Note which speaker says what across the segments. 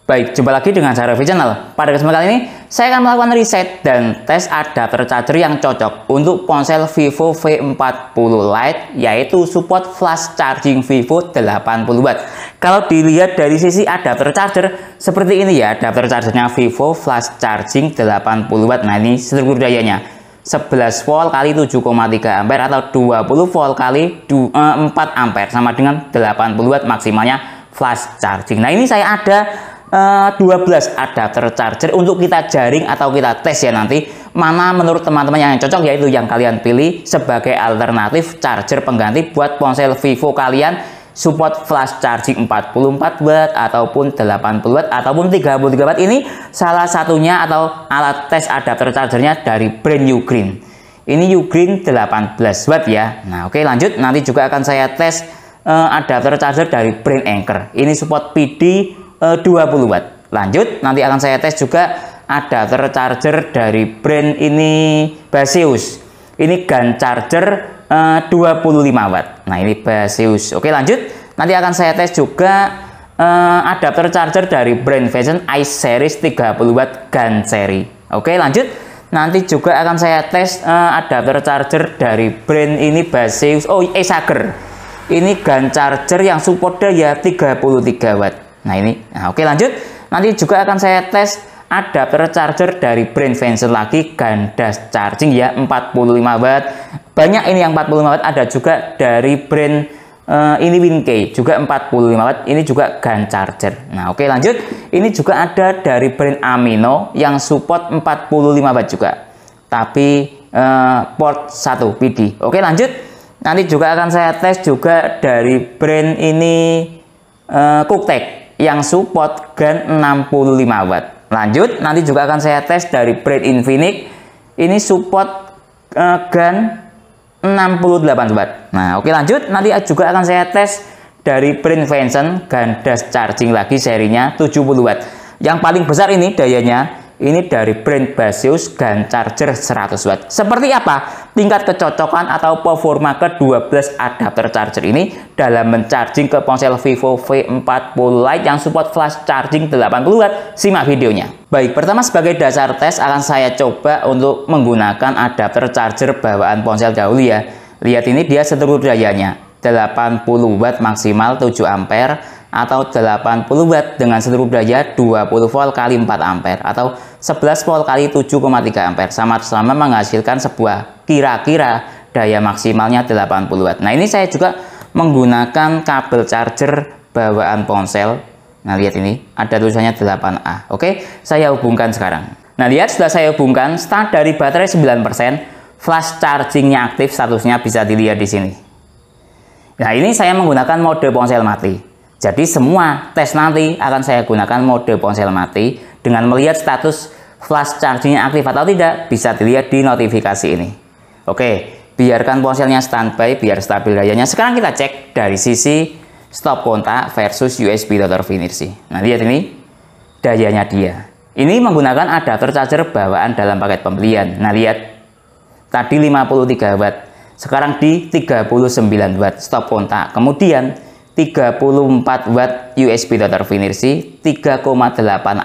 Speaker 1: Baik, jumpa lagi dengan saya Revi Channel. Pada kesempatan kali ini, saya akan melakukan riset dan tes adapter charger yang cocok untuk ponsel Vivo V40 Lite, yaitu support flash charging Vivo 80 Watt. Kalau dilihat dari sisi adapter charger, seperti ini ya, adapter chargernya Vivo flash charging 80 Watt. Nah, ini struktur dayanya 11 volt kali 7,3 ampere atau 20 volt kali 4 ampere, sama dengan 80 Watt maksimalnya flash charging. Nah, ini saya ada 12 adapter charger untuk kita jaring atau kita tes ya, nanti mana menurut teman-teman yang cocok, yaitu yang kalian pilih sebagai alternatif charger pengganti buat ponsel Vivo kalian, support flash charging 44 watt ataupun 80 watt ataupun 33 watt. Ini salah satunya atau alat tes adapter chargernya dari brand Ugreen. Ini Ugreen 18 watt ya. Nah, oke, lanjut. Nanti juga akan saya tes adapter charger dari brand Anker. Ini support PD 20 watt. Lanjut, nanti akan saya tes juga adapter charger dari brand ini Baseus. Ini GaN charger 25 watt. Nah, ini Baseus. Oke, lanjut. Nanti akan saya tes juga adapter charger dari brand Vision Ice Series 30 watt GaN seri. Oke, lanjut. Nanti juga akan saya tes adapter charger dari brand ini Baseus. Sager. Ini GaN charger yang support daya 33 watt. Nah, ini. Nah, oke, lanjut. Nanti juga akan saya tes adapter charger dari brand Vision lagi, GaN dash charging ya, 45 watt. Banyak ini yang 45 watt, ada juga dari brand ini Winkey juga 45 watt. Ini juga GaN charger. Nah, oke, lanjut. Ini juga ada dari brand Amino yang support 45 watt juga. Tapi port 1 PD. Oke, lanjut. Nanti juga akan saya tes juga dari brand ini Cooktek yang support GaN 65 watt. Lanjut, nanti juga akan saya tes dari brand Infinix. Ini support GaN 68 watt. Nah, oke, lanjut. Nanti juga akan saya tes dari brand Vision GaN dash charging lagi, serinya 70 watt. Yang paling besar ini dayanya, ini dari brand Baseus GaN charger 100 watt. Seperti apa tingkat kecocokan atau performa ke-12 adapter charger ini dalam mencharging ke ponsel Vivo V40 Lite yang support flash charging 80 watt? Simak videonya. Baik, pertama sebagai dasar tes akan saya coba untuk menggunakan adapter charger bawaan ponsel dahulu ya. Lihat, ini dia struktur dayanya 80 watt maksimal 7 ampere atau 80 watt dengan struktur daya 20 volt kali 4 ampere atau 11 volt kali 7,3 ampere, sama-sama menghasilkan sebuah kira-kira daya maksimalnya 80 watt. Nah, ini saya juga menggunakan kabel charger bawaan ponsel. Nah, lihat, ini ada tulisannya 8A. Oke, saya hubungkan sekarang. Nah, lihat, sudah saya hubungkan. Start dari baterai 9%, flash chargingnya aktif, statusnya bisa dilihat di sini. Nah, ini saya menggunakan mode ponsel mati. Jadi semua tes nanti akan saya gunakan mode ponsel mati dengan melihat status flash chargingnya aktif atau tidak, bisa dilihat di notifikasi ini. Oke, biarkan ponselnya standby biar stabil dayanya. Sekarang kita cek dari sisi stop kontak versus USB dot finisi. Nah, lihat, ini dayanya dia. Ini menggunakan adapter charger bawaan dalam paket pembelian. Nah, lihat, tadi 53 watt, sekarang di 39 watt stop kontak. Kemudian 34 watt USB dot finisi, 3,8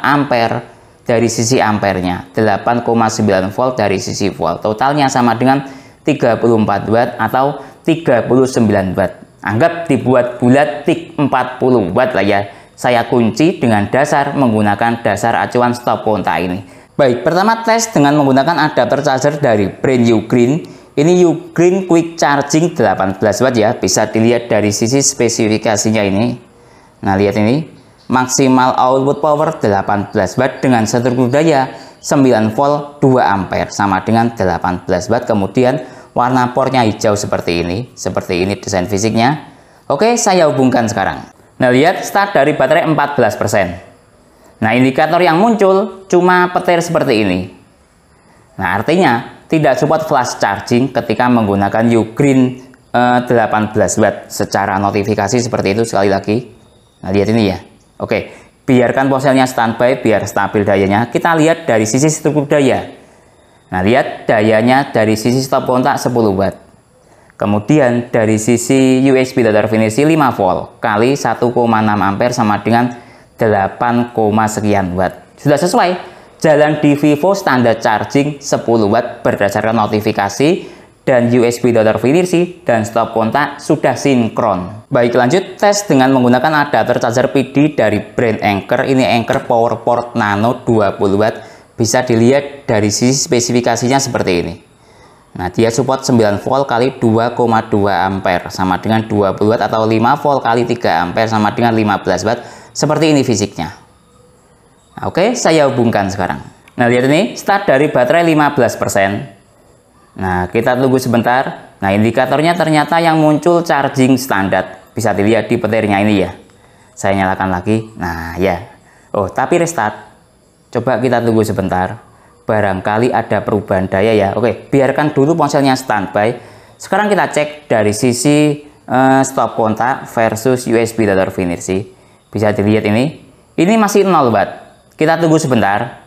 Speaker 1: ampere dari sisi ampernya, 8,9 volt dari sisi volt. Totalnya sama dengan 34 watt atau 39 watt. Anggap dibuat bulat tik 40 watt lah ya. Saya kunci dengan dasar menggunakan dasar acuan stop kontak ini. Baik, pertama tes dengan menggunakan adapter charger dari brand Ugreen. Ini Ugreen Quick Charging 18 watt ya, bisa dilihat dari sisi spesifikasinya ini. Nah, lihat, ini maksimal output power 18 watt dengan struktur daya 9 volt 2 ampere, sama dengan 18 watt. Kemudian warna portnya hijau seperti ini desain fisiknya. Oke, saya hubungkan sekarang. Nah, lihat, start dari baterai 14%. Nah, indikator yang muncul cuma petir seperti ini. Nah, artinya tidak support flash charging ketika menggunakan Ugreen 18 watt. Secara notifikasi seperti itu sekali lagi. Nah, lihat ini ya. Oke, biarkan ponselnya standby biar stabil dayanya. Kita lihat dari sisi struktur daya. Nah, lihat dayanya dari sisi stop kontak 10 watt. Kemudian dari sisi USB dot finisi 5 volt kali 1,6 ampere sama dengan 8, sekian watt. Sudah sesuai jalan di Vivo standar charging 10 watt berdasarkan notifikasi, dan USB deterfinisi dan stop kontak sudah sinkron. Baik, lanjut tes dengan menggunakan adapter charger PD dari brand Anker. Ini Anker PowerPort Nano 20 watt. Bisa dilihat dari sisi spesifikasinya seperti ini. Nah, dia support 9 volt kali 2,2 ampere sama dengan 20 watt, atau 5 volt kali 3 ampere sama dengan 15 watt. Seperti ini fisiknya. Nah, oke, saya hubungkan sekarang. Nah, lihat ini, start dari baterai 15%. Nah, kita tunggu sebentar. Nah, indikatornya ternyata yang muncul charging standar. Bisa dilihat di petirnya ini ya. Saya nyalakan lagi. Nah, ya. Oh, tapi restart. Coba kita tunggu sebentar. Barangkali ada perubahan daya ya. Oke, biarkan dulu ponselnya standby. Sekarang kita cek dari sisi stop kontak versus USB deterfinisi. Bisa dilihat ini. Ini masih 0 watt. Kita tunggu sebentar.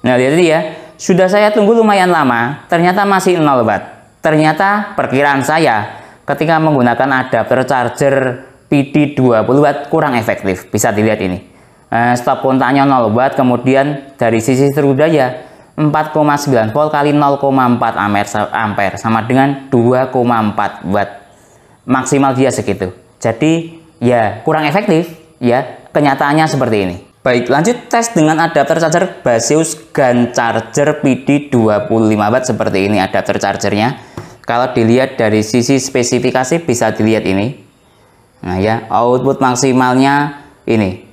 Speaker 1: Nah, lihat ya, sudah saya tunggu lumayan lama, ternyata masih 0 watt. Ternyata perkiraan saya ketika menggunakan adapter charger PD 20 watt kurang efektif. Bisa dilihat ini. Stop kontaknya 0 watt, kemudian dari sisi seteru daya 4,9 volt kali 0,4 ampere sama dengan 2,4 watt. Maksimal dia segitu. Jadi ya kurang efektif ya, kenyataannya seperti ini. Baik, lanjut tes dengan adapter charger Baseus GaN Charger PD 25 watt. Seperti ini adapter chargernya. Kalau dilihat dari sisi spesifikasi bisa dilihat ini. Nah ya, output maksimalnya ini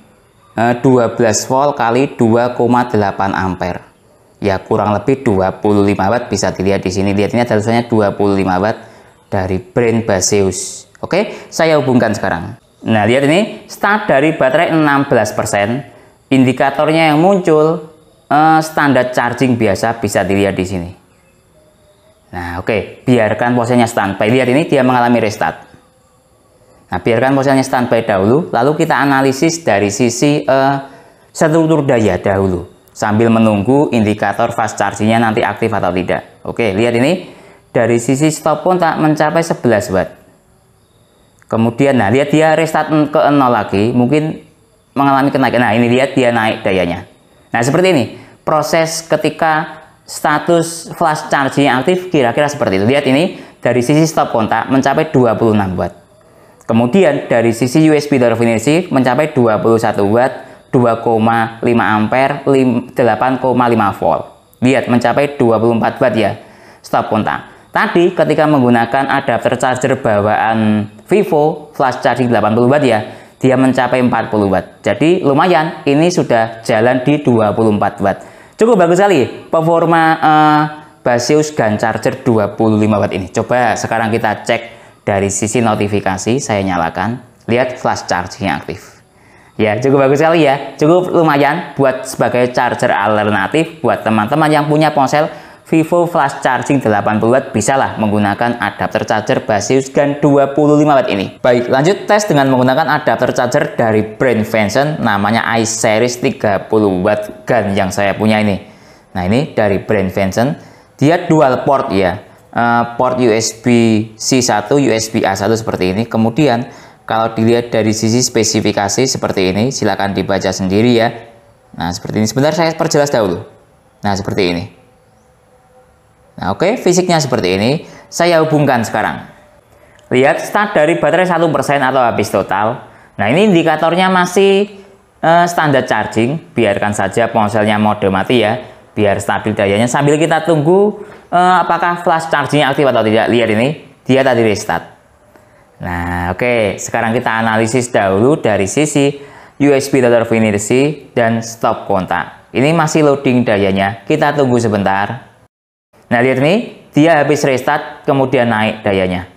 Speaker 1: 12 volt kali 2,8 ampere. Ya, kurang lebih 25 watt. Bisa dilihat di sini. Lihat ini ada tulisannya 25 watt dari brand Baseus. Oke, saya hubungkan sekarang. Nah, lihat ini, start dari baterai 16%. Indikatornya yang muncul standar charging biasa, bisa dilihat di sini. Nah, oke, biarkan posenya standby. Lihat ini dia mengalami restart. Nah, biarkan posenya standby dahulu, lalu kita analisis dari sisi struktur daya dahulu, sambil menunggu indikator fast chargingnya nanti aktif atau tidak. Oke, lihat ini dari sisi stop kontak mencapai 11 watt. Kemudian, nah lihat dia restart ke 0 lagi, mungkin mengalami kenaikan. Nah, ini lihat dia naik dayanya. Nah, seperti ini proses ketika status flash charging aktif, kira-kira seperti itu. Lihat ini dari sisi stop kontak mencapai 26 watt. Kemudian dari sisi USB deterfinisi mencapai 21 watt, 2,5 ampere, 8,5 volt. Lihat mencapai 24 watt ya stop kontak. Tadi ketika menggunakan adapter charger bawaan Vivo flash charging 80 watt ya, dia mencapai 40 watt. Jadi lumayan, ini sudah jalan di 24 watt. Cukup bagus sekali performa Baseus GaN Charger 25 watt ini. Coba sekarang kita cek dari sisi notifikasi, saya nyalakan. Lihat flash charging aktif. Ya, cukup bagus sekali ya. Cukup lumayan buat sebagai charger alternatif buat teman-teman yang punya ponsel Vivo flash charging 80 watt, bisalah menggunakan adapter charger Baseus GaN 25 watt ini. Baik, lanjut tes dengan menggunakan adapter charger dari brand Venson, namanya iSeries 30 watt GaN yang saya punya ini. Nah, ini dari brand Venson, dia dual port ya, port USB-C 1, USB A1 seperti ini. Kemudian kalau dilihat dari sisi spesifikasi seperti ini, silakan dibaca sendiri ya. Nah, seperti ini. Sebentar saya perjelas dahulu. Nah, seperti ini. Nah, oke, fisiknya seperti ini. Saya hubungkan sekarang. Lihat start dari baterai 1% atau habis total. Nah, ini indikatornya masih standar charging. Biarkan saja ponselnya mode mati ya, biar stabil dayanya. Sambil kita tunggu apakah flash chargingnya aktif atau tidak. Lihat ini, dia tadi restart. Nah, oke, sekarang kita analisis dahulu dari sisi USB deterfinisi dan stop kontak. Ini masih loading dayanya. Kita tunggu sebentar. Nah, lihat ini, dia habis restart, kemudian naik dayanya.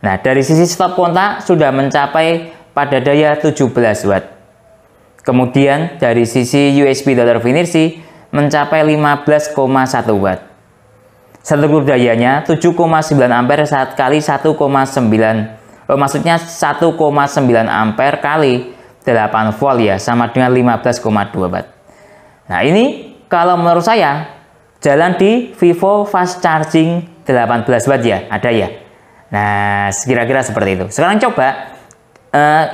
Speaker 1: Nah, dari sisi stop kontak sudah mencapai pada daya 17 watt. Kemudian dari sisi USB deterfinisi mencapai 15,1 watt. Struktur dayanya 7,9 ampere saat kali 1,9, maksudnya 1,9 ampere kali 8 volt ya, sama dengan 15,2 watt. Nah, ini kalau menurut saya jalan di Vivo fast charging 18 watt ya, ada ya. Nah, kira-kira seperti itu. Sekarang coba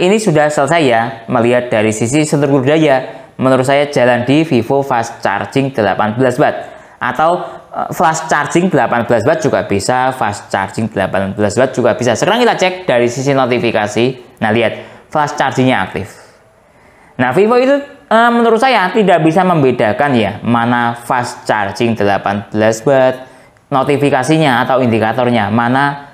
Speaker 1: ini sudah selesai ya, melihat dari sisi struktur daya. Menurut saya jalan di Vivo Fast Charging 18 Watt atau flash charging 18 Watt juga bisa, fast charging 18 Watt juga bisa. Sekarang kita cek dari sisi notifikasi. Nah, lihat flash chargingnya aktif. Nah, Vivo itu menurut saya tidak bisa membedakan ya mana fast charging 18 Watt notifikasinya atau indikatornya, mana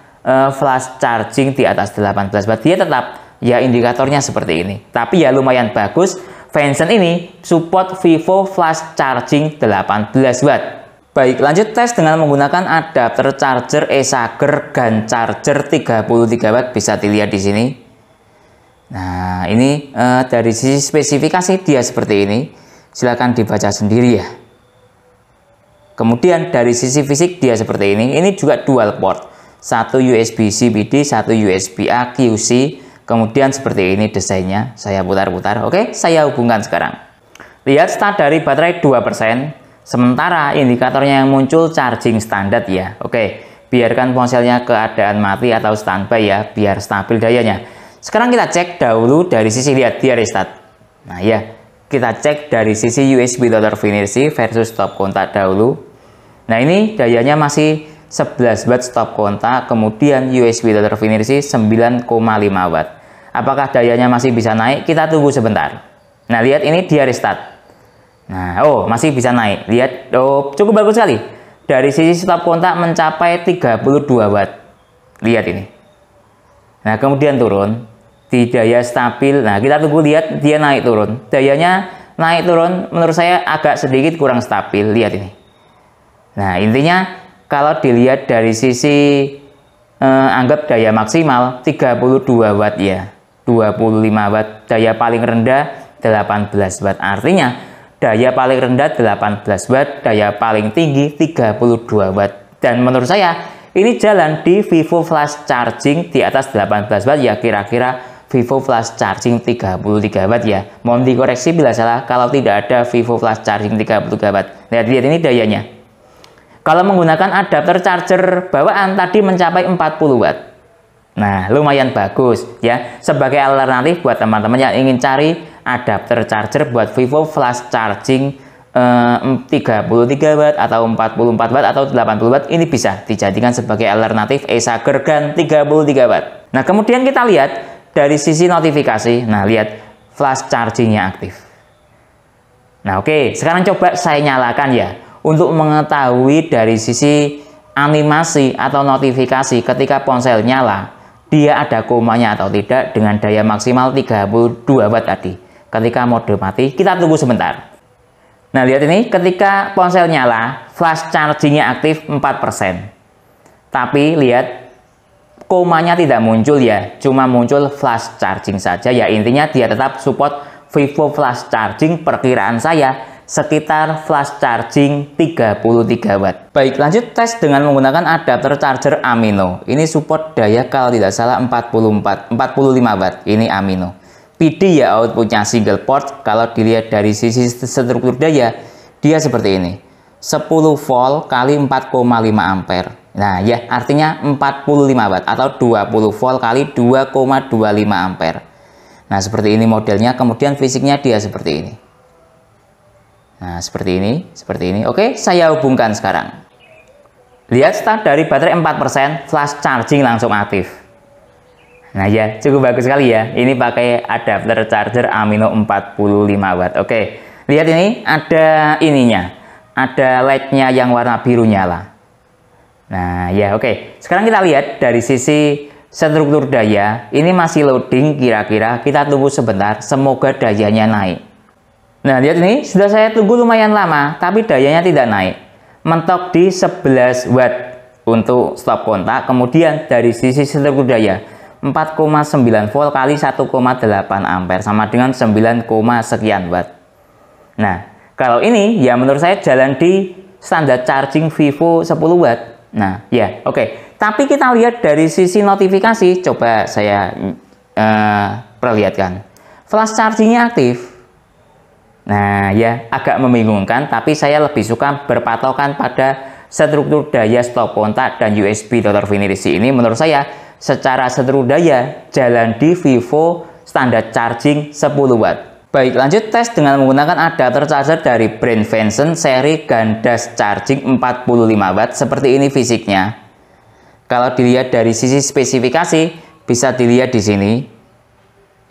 Speaker 1: flash charging di atas 18 Watt. Dia tetap ya indikatornya seperti ini. Tapi ya lumayan bagus. Vention ini support Vivo Flash Charging 18 Watt. Baik, lanjut tes dengan menggunakan adapter charger Esager GaN charger 33 Watt. Bisa dilihat di sini. Nah, ini dari sisi spesifikasi dia seperti ini. Silahkan dibaca sendiri ya. Kemudian dari sisi fisik dia seperti ini. Ini juga dual port. Satu USB-C PD, satu USB-A QC. Kemudian seperti ini desainnya. Saya putar-putar. Oke, saya hubungkan sekarang. Lihat start dari baterai 2%. Sementara indikatornya yang muncul charging standar ya. Oke, biarkan ponselnya keadaan mati atau standby ya, biar stabil dayanya. Sekarang kita cek dahulu dari sisi, lihat dia restart. Nah ya, kita cek dari sisi USB Total Finishing versus stop kontak dahulu. Nah ini dayanya masih 11 Watt stop kontak, kemudian USB Total Finishing 9,5 Watt. Apakah dayanya masih bisa naik? Kita tunggu sebentar. Nah, lihat ini dia restart. Nah, oh masih bisa naik. Lihat, oh cukup bagus sekali. Dari sisi stop kontak mencapai 32 Watt. Lihat ini. Nah, kemudian turun. Di daya stabil. Nah, kita tunggu lihat dia naik turun. Dayanya naik turun menurut saya agak sedikit kurang stabil. Lihat ini. Nah, intinya kalau dilihat dari sisi anggap daya maksimal 32 Watt ya. 25 Watt, daya paling rendah 18 Watt. Artinya daya paling rendah 18 Watt, daya paling tinggi 32 Watt. Dan menurut saya ini jalan di Vivo Flash Charging di atas 18 Watt ya, kira-kira Vivo Flash Charging 33 Watt ya. Mohon dikoreksi bila salah kalau tidak ada Vivo Flash Charging 33 Watt. Lihat ini dayanya. Kalau menggunakan adapter charger bawaan tadi mencapai 40 Watt. Nah, lumayan bagus ya. Sebagai alternatif buat teman-teman yang ingin cari adapter charger buat Vivo Flash Charging 33 Watt atau 44 Watt atau 80 Watt, ini bisa dijadikan sebagai alternatif Esager GaN 33 Watt. Nah, kemudian kita lihat dari sisi notifikasi. Nah, lihat flash chargingnya aktif. Nah, oke, sekarang coba saya nyalakan ya untuk mengetahui dari sisi animasi atau notifikasi ketika ponsel nyala. Dia ada komanya atau tidak dengan daya maksimal 32 Watt tadi. Ketika mode mati, kita tunggu sebentar. Nah, lihat ini, ketika ponsel nyala, flash chargingnya aktif 4%. Tapi lihat, komanya tidak muncul ya, cuma muncul flash charging saja ya. Intinya dia tetap support Vivo Flash Charging, perkiraan saya sekitar flash charging 33 Watt. Baik, lanjut tes dengan menggunakan adapter charger Amino. Ini support daya kalau tidak salah 45 Watt. Ini Amino. PD ya outputnya single port. Kalau dilihat dari sisi struktur daya, dia seperti ini. 10 volt kali 4,5 ampere. Nah ya, artinya 45 Watt atau 20 volt kali 2,25 ampere. Nah, seperti ini modelnya. Kemudian fisiknya dia seperti ini. Nah, seperti ini. Oke, saya hubungkan sekarang. Lihat start dari baterai 4%, flash charging langsung aktif. Nah ya, cukup bagus sekali ya. Ini pakai adapter charger Amino 45 Watt. Oke, lihat ini ada ininya. Ada LED-nya yang warna biru nyala. Nah ya, oke. Sekarang kita lihat dari sisi struktur daya. Ini masih loading kira-kira. Kita tunggu sebentar, semoga dayanya naik. Nah, lihat ini, sudah saya tunggu lumayan lama, tapi dayanya tidak naik. Mentok di 11 Watt untuk stop kontak. Kemudian dari sisi struktur daya, 4,9 volt kali 1,8 ampere, sama dengan 9, sekian Watt. Nah, kalau ini, ya menurut saya jalan di standar charging Vivo 10 Watt. Nah, ya, oke. Tapi kita lihat dari sisi notifikasi, coba saya perlihatkan. Flash chargingnya aktif. Nah ya, agak membingungkan, tapi saya lebih suka berpatokan pada struktur daya stop kontak dan USB Total Finishing ini. Menurut saya secara seluruh daya jalan di Vivo standar charging 10 watt. Baik, lanjut tes dengan menggunakan adapter charger dari brand Venson seri gandas charging 45 watt. Seperti ini fisiknya. Kalau dilihat dari sisi spesifikasi, bisa dilihat di sini.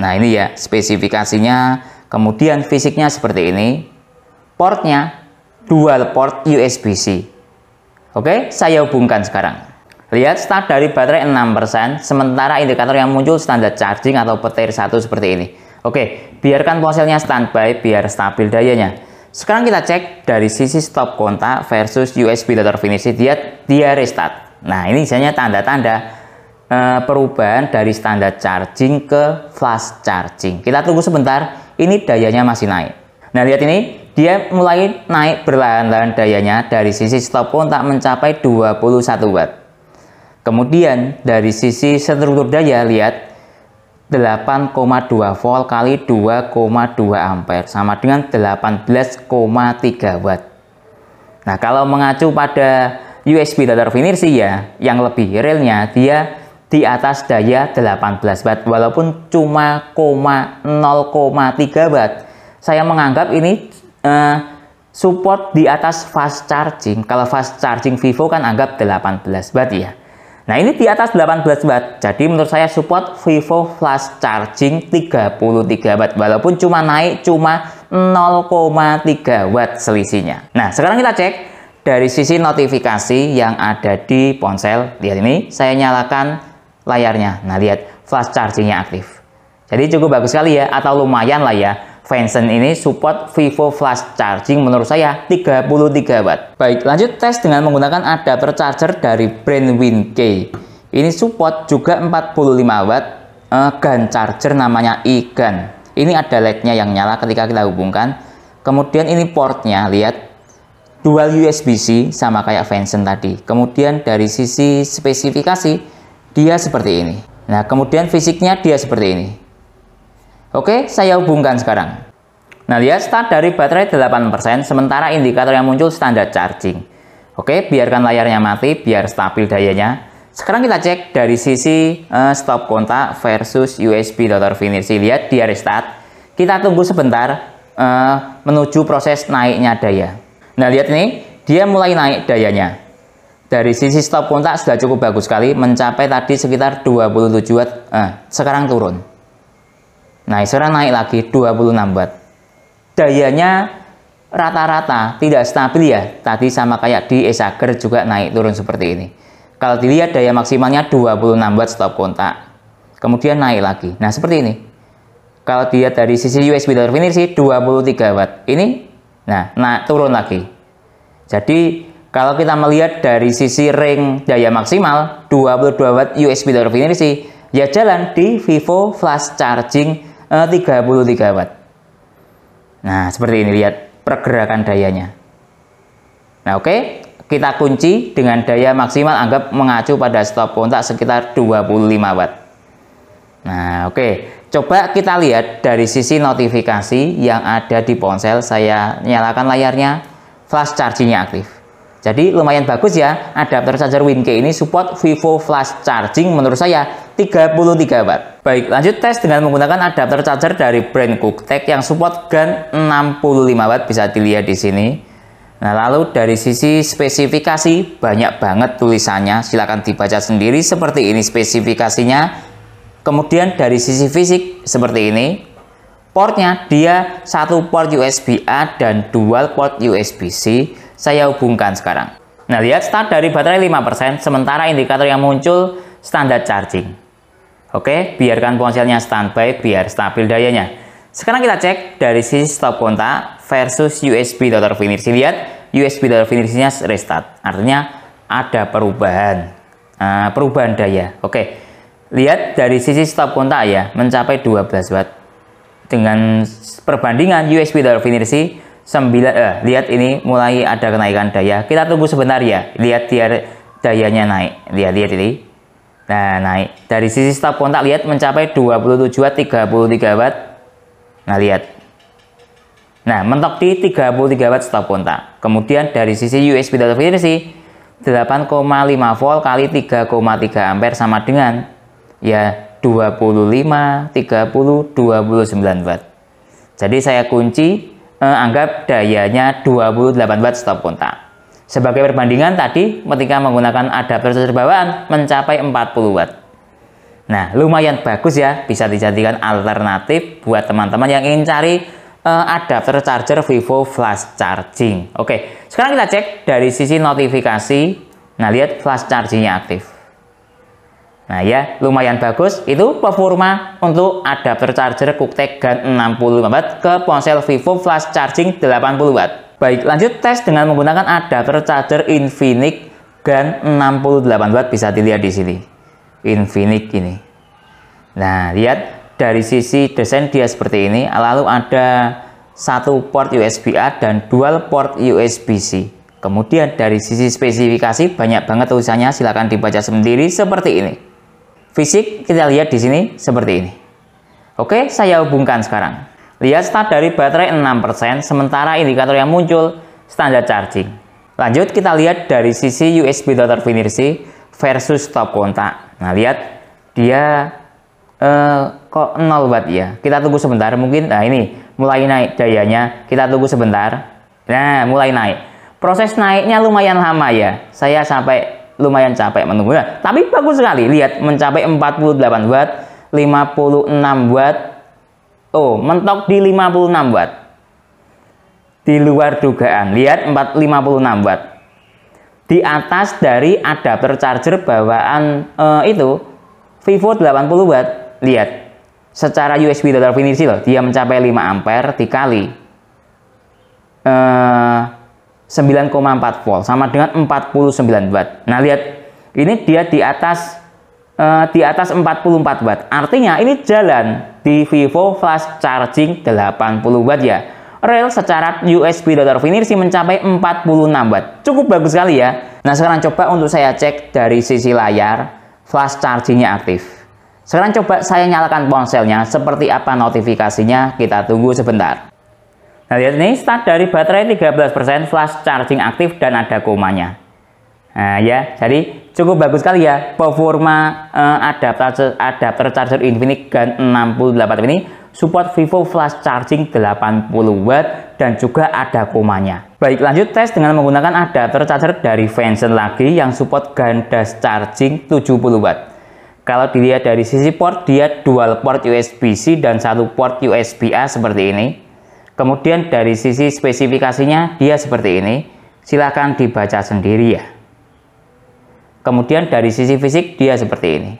Speaker 1: Nah, ini ya spesifikasinya. Kemudian fisiknya seperti ini. Portnya dual port USB-C. Oke, saya hubungkan sekarang. Lihat start dari baterai 6%, sementara indikator yang muncul standar charging atau petir 1 seperti ini. Oke, biarkan ponselnya standby biar stabil dayanya. Sekarang kita cek dari sisi stop kontak versus USB data finish. Dia restart. Nah, ini misalnya tanda-tanda perubahan dari standar charging ke flash charging. Kita tunggu sebentar, ini dayanya masih naik. Nah, lihat ini, dia mulai naik perlahan-lahan dayanya dari sisi stop kontak mencapai 21 watt. Kemudian dari sisi struktur daya, lihat 8,2 volt kali 2,2 ampere sama dengan 18,3 watt. Nah, kalau mengacu pada USB data finish ya, yang lebih realnya dia di atas daya 18 watt walaupun cuma 0,3 watt. Saya menganggap ini support di atas fast charging. Kalau fast charging Vivo kan anggap 18 watt ya. Nah, ini di atas 18 watt. Jadi menurut saya support Vivo flash charging 33 watt walaupun cuma naik 0,3 watt selisihnya. Nah, sekarang kita cek dari sisi notifikasi yang ada di ponsel. Lihat ini, saya nyalakan layarnya. Nah, lihat flash chargingnya aktif. Jadi cukup bagus sekali ya, atau lumayan lah ya. Venson ini support Vivo flash charging menurut saya 33 watt. Baik, lanjut tes dengan menggunakan adapter charger dari brand WinKey. Ini support juga 45 watt GAN charger namanya iGAN. Ini ada LED-nya yang nyala ketika kita hubungkan. Kemudian ini portnya, lihat dual USB-C sama kayak Venson tadi. Kemudian dari sisi spesifikasi dia seperti ini. Nah, kemudian fisiknya dia seperti ini. Oke, saya hubungkan sekarang. Nah, lihat start dari baterai 8%, sementara indikator yang muncul standar charging. Oke, biarkan layarnya mati biar stabil dayanya. Sekarang kita cek dari sisi stop kontak versus USB data finish. Lihat dia restart. Kita tunggu sebentar menuju proses naiknya daya. Nah, lihat ini, dia mulai naik dayanya. Dari sisi stop kontak sudah cukup bagus sekali, mencapai tadi sekitar 27 watt. Sekarang turun. Nah, sekarang naik lagi 26 watt. Dayanya rata-rata tidak stabil ya. Tadi sama kayak di Acer juga naik turun seperti ini. Kalau dilihat daya maksimalnya 26 watt stop kontak. Kemudian naik lagi. Nah, seperti ini. Kalau dilihat dari sisi USB data finish 23 watt. Ini nah turun lagi. Jadi kalau kita melihat dari sisi ring daya maksimal 22 watt USB data finish ya jalan di Vivo flash charging 33 watt. Nah, seperti ini, lihat pergerakan dayanya. Nah, oke, kita kunci dengan daya maksimal anggap mengacu pada stop kontak sekitar 25 watt. Nah, oke, coba kita lihat dari sisi notifikasi yang ada di ponsel. Saya nyalakan layarnya, flash chargingnya aktif. Jadi lumayan bagus ya, adapter charger WinKey ini support Vivo flash charging menurut saya 33 watt. Baik, lanjut tes dengan menggunakan adapter charger dari brand Cooktek yang support GAN 65 watt, bisa dilihat di sini. Nah, lalu dari sisi spesifikasi banyak banget tulisannya, silahkan dibaca sendiri seperti ini spesifikasinya. Kemudian dari sisi fisik seperti ini. Portnya dia satu port USB-A dan dual port USB-C. Saya hubungkan sekarang. Nah, lihat start dari baterai 5%, sementara indikator yang muncul standar charging. Oke, biarkan ponselnya standby biar stabil dayanya. Sekarang kita cek dari sisi stop kontak versus USB data finish. Lihat USB data finish-nya restart. Artinya ada perubahan daya. Oke. Lihat dari sisi stop kontak ya, mencapai 12 watt. Dengan perbandingan USB data finish 9, lihat ini mulai ada kenaikan daya. Kita tunggu sebentar ya. Lihat dia dayanya naik. Lihat ini. Nah, naik. Dari sisi stop kontak lihat mencapai 27 watt, 33 watt. Nah, lihat. Nah, mentok di 33 watt stop kontak. Kemudian dari sisi USB data finish 8,5 volt kali 3,3 ampere sama dengan ya 25, 30, 29 watt. Jadi saya kunci anggap dayanya 28 watt stop kontak. Sebagai perbandingan tadi ketika menggunakan adapter charger bawaan mencapai 40 watt. Nah, lumayan bagus ya, bisa dijadikan alternatif buat teman-teman yang ingin cari adapter charger Vivo flash charging. Oke, sekarang kita cek dari sisi notifikasi. Nah, lihat flash chargingnya aktif. Nah ya, lumayan bagus. Itu performa untuk adapter charger QuickTech GaN 65 watt ke ponsel Vivo flash charging 80 watt. Baik, lanjut tes dengan menggunakan adapter charger Infinix GaN 68 watt. Bisa dilihat di sini. Infinix ini. Nah, lihat dari sisi desain dia seperti ini. Lalu ada satu port USB-A dan dual port USB-C. Kemudian dari sisi spesifikasi banyak banget tulisannya, silahkan dibaca sendiri seperti ini. Fisik kita lihat di sini seperti ini. Oke, saya hubungkan sekarang. Lihat start dari baterai 6%, sementara indikator yang muncul standar charging. Lanjut kita lihat dari sisi USB Dr. Finersi versus stop kontak. Nah, lihat dia kok 0 watt ya. Kita tunggu sebentar mungkin. Nah, ini mulai naik dayanya. Kita tunggu sebentar. Nah, mulai naik. Proses naiknya lumayan lama ya. Saya sampai lumayan capek menunggu. Nah, tapi bagus sekali. Lihat mencapai 48 watt, 56 watt. Oh, mentok di 56 watt. Di luar dugaan. Lihat 56 watt. Di atas dari adapter charger bawaan itu Vivo 80 watt. Lihat. Secara USB Dr. Finersi loh, dia mencapai 5 ampere dikali 9,4 volt sama dengan 49 watt. Nah, lihat ini dia di atas 44 watt. Artinya ini jalan di Vivo flash charging 80 watt ya. Real secara USB Dr. Finersi mencapai 46 watt. Cukup bagus sekali ya. Nah, sekarang coba untuk saya cek dari sisi layar flash chargingnya aktif. Sekarang coba saya nyalakan ponselnya, seperti apa notifikasinya, kita tunggu sebentar. Nah, lihat ini start dari baterai 13%, flash charging aktif dan ada komanya. Nah ya, jadi cukup bagus sekali ya performa adapter charger Infinix GaN 68 ini support Vivo flash charging 80 watt dan juga ada komanya. Baik, lanjut tes dengan menggunakan adapter charger dari Vention lagi yang support GaN dash charging 70 watt. Kalau dilihat dari sisi port, dia dual port USB-C dan satu port USB-A seperti ini. Kemudian dari sisi spesifikasinya dia seperti ini. Silahkan dibaca sendiri ya. Kemudian dari sisi fisik dia seperti ini.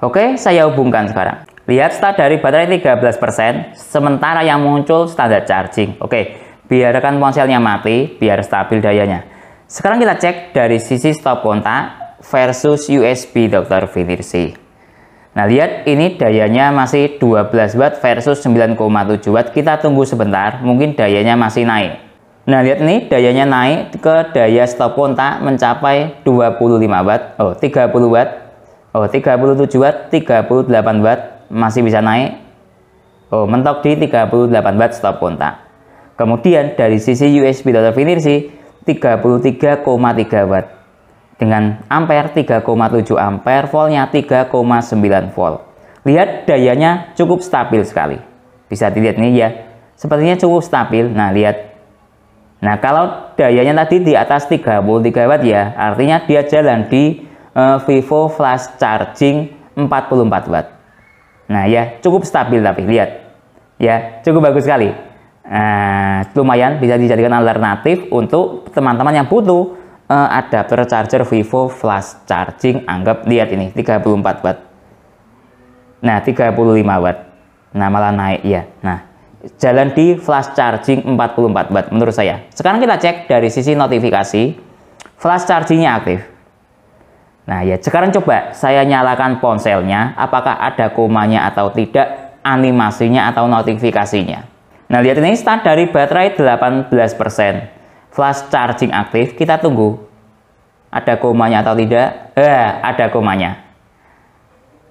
Speaker 1: Oke, saya hubungkan sekarang. Lihat start dari baterai 13%, sementara yang muncul standar charging. Oke, biarkan ponselnya mati, biar stabil dayanya. Sekarang kita cek dari sisi stop kontak versus USB Dr. Finersi. Nah, lihat ini dayanya masih 12 watt versus 9,7 watt. Kita tunggu sebentar, mungkin dayanya masih naik. Nah, lihat ini dayanya naik ke daya stop kontak mencapai 25 watt. Oh, 30 watt. Oh, 37 watt, 38 watt. Masih bisa naik. Oh, mentok di 38 watt stop kontak. Kemudian dari sisi USB Dr. Finersi 33,3 watt. Dengan ampere 3,7 ampere, voltnya 3,9 volt. Lihat dayanya cukup stabil sekali. Bisa dilihat nih ya, sepertinya cukup stabil. Nah, lihat. Nah, kalau dayanya tadi di atas 33 watt ya, artinya dia jalan di Vivo flash charging 44 watt. Nah ya, cukup stabil tapi lihat. Ya, cukup bagus sekali. Lumayan bisa dijadikan alternatif untuk teman-teman yang butuh adapter charger Vivo flash charging. Anggap lihat ini 34 watt. Nah, 35 watt. Nah, malah naik ya. Nah, jalan di flash charging 44 watt menurut saya. Sekarang kita cek dari sisi notifikasi. Flash chargingnya aktif. Nah, ya sekarang coba saya nyalakan ponselnya, apakah ada komanya atau tidak, animasinya atau notifikasinya. Nah, lihat ini start dari baterai 18%. Flash charging aktif, kita tunggu. Ada komanya atau tidak? Ada komanya.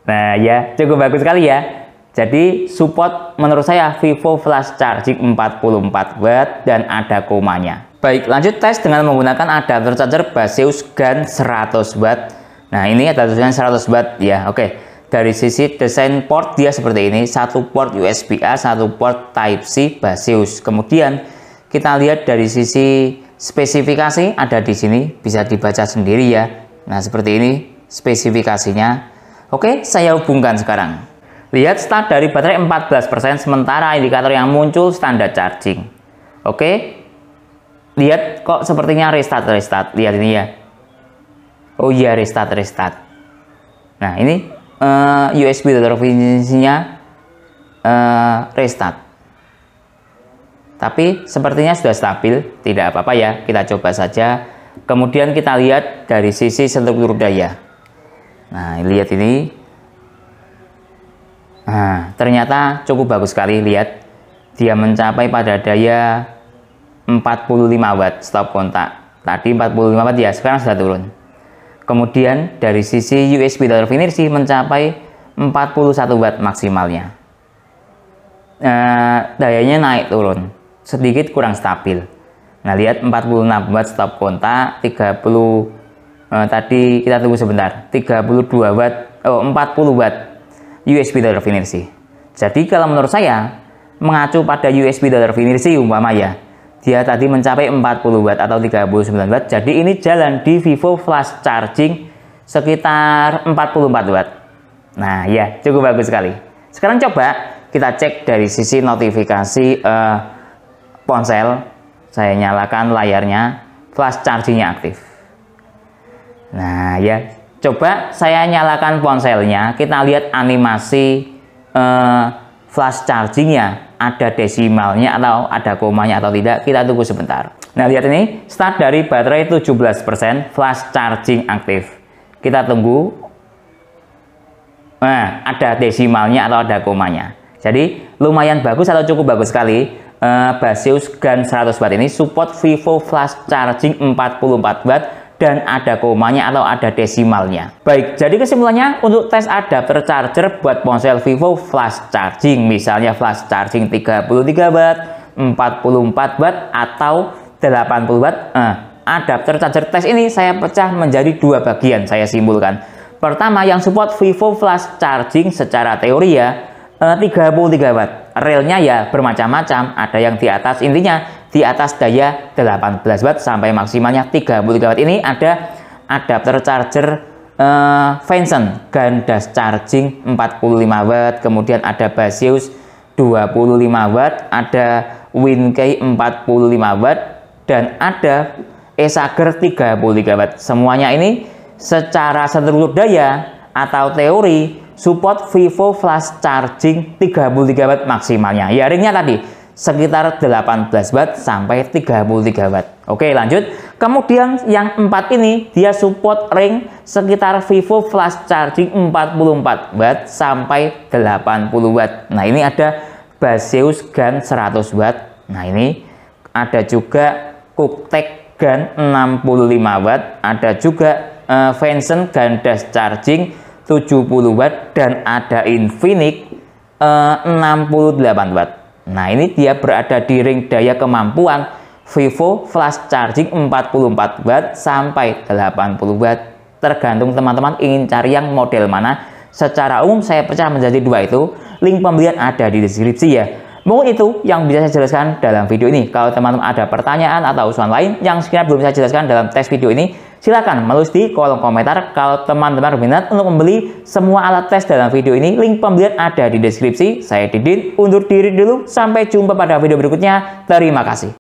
Speaker 1: Nah ya, cukup bagus sekali ya. Jadi support menurut saya Vivo flash charging 44 watt dan ada komanya. Baik, lanjut tes dengan menggunakan adapter charger Baseus GaN 100 watt. Nah, ini ada tulisan 100 watt ya. Oke. Dari sisi desain port dia seperti ini, satu port USB-A, satu port Type-C Baseus. Kemudian kita lihat dari sisi spesifikasi ada di sini, bisa dibaca sendiri ya. Nah, seperti ini spesifikasinya. Oke, saya hubungkan sekarang. Lihat start dari baterai 14%, sementara indikator yang muncul standar charging. Oke. Lihat kok sepertinya restart. Lihat ini ya. Oh iya, restart. Nah, ini USB intervensinya restart. Tapi sepertinya sudah stabil, tidak apa-apa ya, kita coba saja. Kemudian kita lihat dari sisi struktur daya. Nah, lihat ini. Nah, ternyata cukup bagus sekali, lihat. Dia mencapai pada daya 45 watt stop kontak. Tadi 45 watt ya, sekarang sudah turun. Kemudian dari sisi USB intervensi mencapai 41 watt maksimalnya. Dayanya naik turun, sedikit kurang stabil. Nah, lihat 46 watt stop kontak, 30 tadi kita tunggu sebentar, 32 watt, 40 watt USB intervensi. Jadi kalau menurut saya mengacu pada USB intervensi umpama ya, dia tadi mencapai 40 watt atau 39 watt. Jadi ini jalan di Vivo flash charging sekitar 44 watt. Nah ya, cukup bagus sekali. Sekarang coba kita cek dari sisi notifikasi ponsel. Saya nyalakan layarnya, flash chargingnya aktif. Nah ya, coba saya nyalakan ponselnya. Kita lihat animasi flash chargingnya. Ada desimalnya atau ada komanya atau tidak, kita tunggu sebentar. Nah, lihat ini, start dari baterai 17%, flash charging aktif. Kita tunggu. Nah, ada desimalnya atau ada komanya. Jadi, lumayan bagus atau cukup bagus sekali. Baseus GaN 100 watt ini support Vivo flash charging 44 watt dan ada komanya atau ada desimalnya. Baik, jadi kesimpulannya untuk tes adapter charger buat ponsel Vivo flash charging, misalnya flash charging 33 watt, 44 watt, atau 80 watt. Adapter charger tes ini saya pecah menjadi dua bagian, saya simpulkan. Pertama, yang support Vivo flash charging secara teori ya, 33 watt. Relnya ya bermacam-macam, ada yang di atas, intinya di atas daya 18 watt sampai maksimalnya 33 watt. Ini ada adapter charger Venson GaN dash charging 45 watt, kemudian ada Baseus 25 watt, ada WinKey 45 watt, dan ada Esager 33 watt. Semuanya ini secara struktur daya atau teori support Vivo flash charging 33 watt maksimalnya. Ya, ringnya tadi sekitar 18 watt sampai 33 watt. Oke, lanjut. Kemudian yang 4 ini dia support ring sekitar Vivo flash charging 44 watt sampai 80 watt. Nah, ini ada Baseus GaN 100 watt. Nah, ini ada juga Cooktek GaN 65 watt, ada juga Venson GaN dash charging 70 watt, dan ada Infinix 68 watt. Nah, ini dia berada di ring daya kemampuan Vivo flash charging 44 watt sampai 80 watt. Tergantung teman-teman ingin cari yang model mana. Secara umum saya pecah menjadi dua itu. Link pembelian ada di deskripsi ya. Mungkin itu yang bisa saya jelaskan dalam video ini. Kalau teman-teman ada pertanyaan atau usulan lain yang sekiranya belum saya jelaskan dalam tes video ini, silakan menulis di kolom komentar. Kalau teman-teman berminat untuk membeli semua alat tes dalam video ini, link pembelian ada di deskripsi. Saya Didin, undur diri dulu. Sampai jumpa pada video berikutnya. Terima kasih.